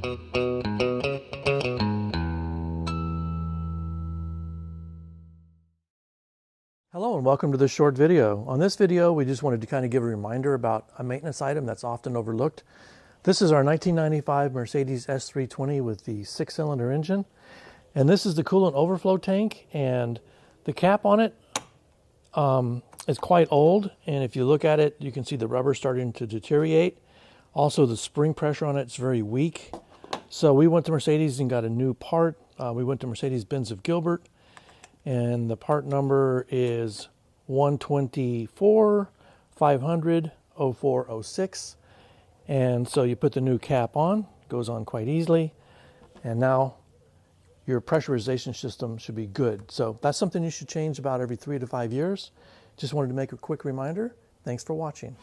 Hello and welcome to this short video. On this video, we just wanted to kind of give a reminder about a maintenance item that's often overlooked. This is our 1995 Mercedes S320 with the 6-cylinder engine. And this is the coolant overflow tank, and the cap on it is quite old. And if you look at it, you can see the rubber starting to deteriorate. Also, the spring pressure on it is very weak. So we went to Mercedes and got a new part. We went to Mercedes-Benz of Gilbert, and the part number is 124-500-0406. And so you put the new cap on, goes on quite easily, and now your pressurization system should be good. So that's something you should change about every 3 to 5 years. Just wanted to make a quick reminder. Thanks for watching.